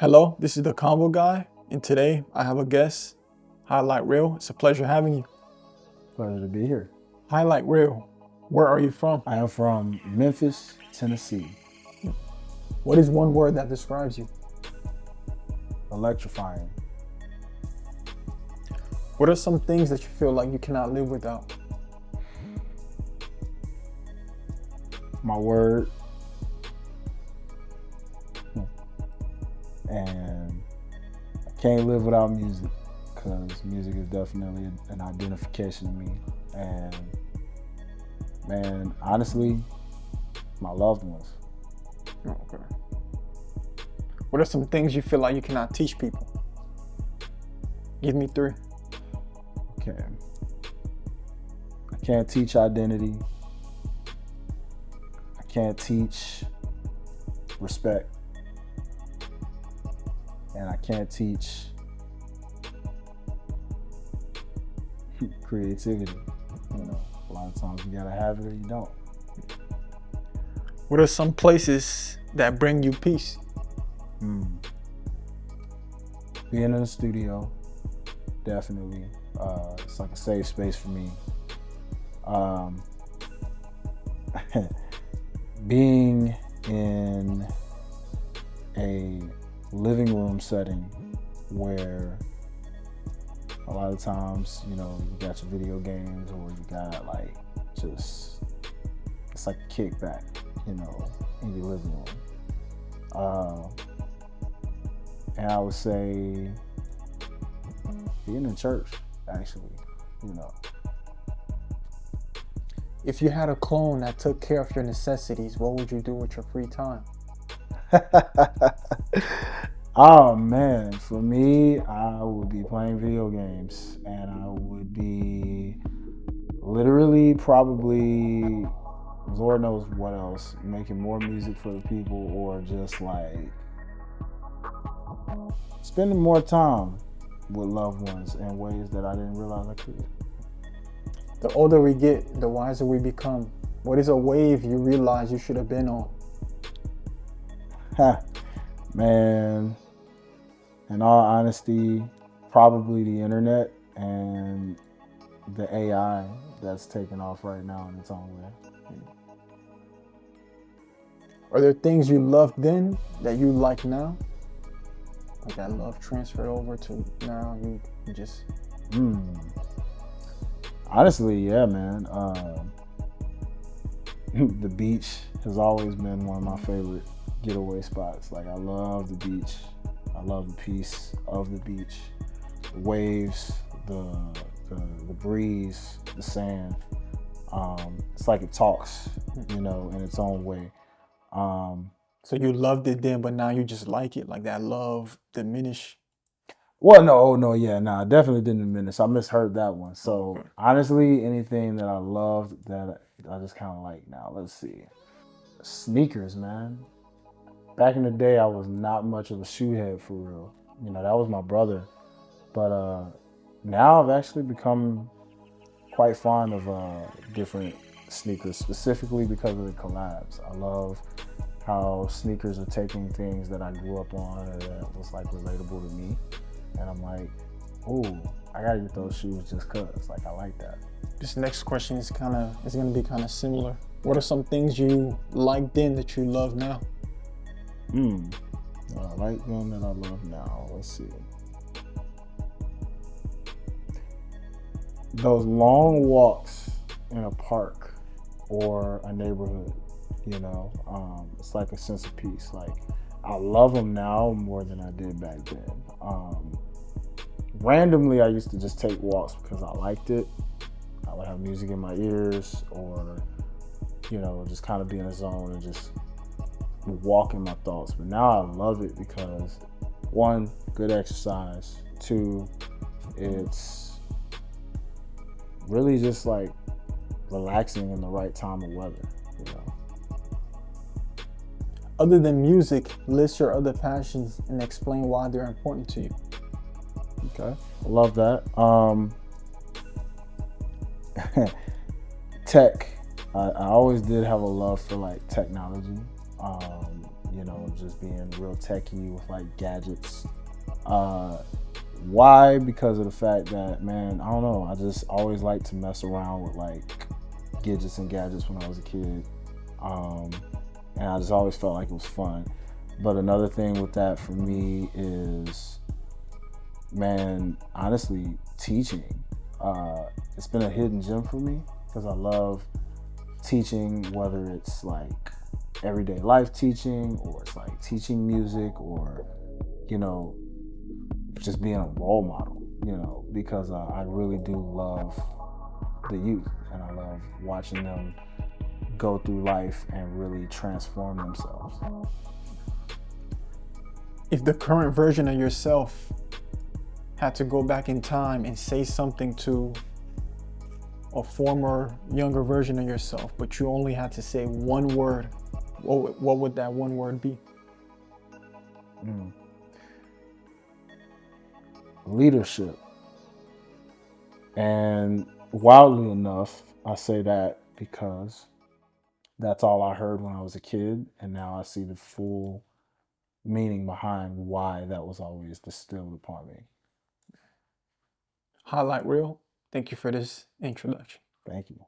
Hello, this is the Combo Guy, and today I have a guest, Hi-Lite Real. It's a pleasure having you. Pleasure to be here. Hi-Lite Real, where are you from? I am from Memphis, Tennessee. What is one word that describes you? Electrifying. What are some things that you feel like you cannot live without? My word. And I can't live without music because music is definitely an identification to me. And man, honestly, my loved ones. Okay. What are some things you feel like you cannot teach people? Give me three. Okay. I can't teach identity. I can't teach respect. And I can't teach creativity. You know, a lot of times you gotta have it or you don't. What are some places that bring you peace? Being in the studio, definitely. It's like a safe space for me. Being in a living room setting where a lot of times, you know, you got your video games or you got like it's like a kickback, you know, in your living room. And I would say being in church, actually, you know. If you had a clone that took care of your necessities, what would you do with your free time? Oh man, for me, I would be playing video games and I would be literally probably, Lord knows what else, making more music for the people or just like spending more time with loved ones in ways that I didn't realize I could. The older we get, the wiser we become. What is a wave you realize you should have been on? Man, in all honesty, probably the internet and the AI that's taking off right now in its own way. Are there things you loved then that you like now? Like that love transferred over to now you just... Honestly, yeah, man. The beach has always been one of my favorite getaway spots. Like I love the beach. I love the peace of the beach, the waves, the breeze, the sand. It's like it talks, you know, in its own way. So you loved it then, but now you just like it, like that love diminish? Well, no, yeah, no, I definitely didn't diminish. I misheard that one. So honestly, anything that I loved that I just kind of like now. Let's see, sneakers, man. Back in the day, I was not much of a shoe head for real. You know, that was my brother. But now I've actually become quite fond of different sneakers, specifically because of the collabs. I love how sneakers are taking things that I grew up on or that was like relatable to me. And I'm like, oh, I gotta get those shoes just cause. Like I like that. This next question is gonna be kind of similar. What are some things you liked then that you love now? I like them that I love now. Let's see. Those long walks in a park or a neighborhood, you know, it's like a sense of peace. Like I love them now more than I did back then. Randomly, I used to just take walks because I liked it. I would have music in my ears or, you know, just kind of be in a zone and just walk in my thoughts. But now I love it because one, good exercise. Two, it's really just like relaxing in the right time of weather, you know. Other than music, list your other passions and explain why they're important to you. Okay, I love that. Tech. I always did have a love for like technology. you know, just being real techie with like gadgets. Why? Because of the fact that, man, I don't know, I just always liked to mess around with like gadgets and gadgets when I was a kid. Um, and I just always felt like it was fun. But another thing with that for me is, man, honestly, teaching. It's been a hidden gem for me because I love teaching, whether it's like everyday life teaching or it's like teaching music or, you know, just being a role model, you know, because I really do love the youth and I love watching them go through life and really transform themselves. If the current version of yourself had to go back in time and say something to a former younger version of yourself, but you only had to say one word, what would that one word be? Leadership. And wildly enough, I say that because that's all I heard when I was a kid, and now I see the full meaning behind why that was always distilled upon me. Hi-Lite Real, thank you for this introduction. Thank you.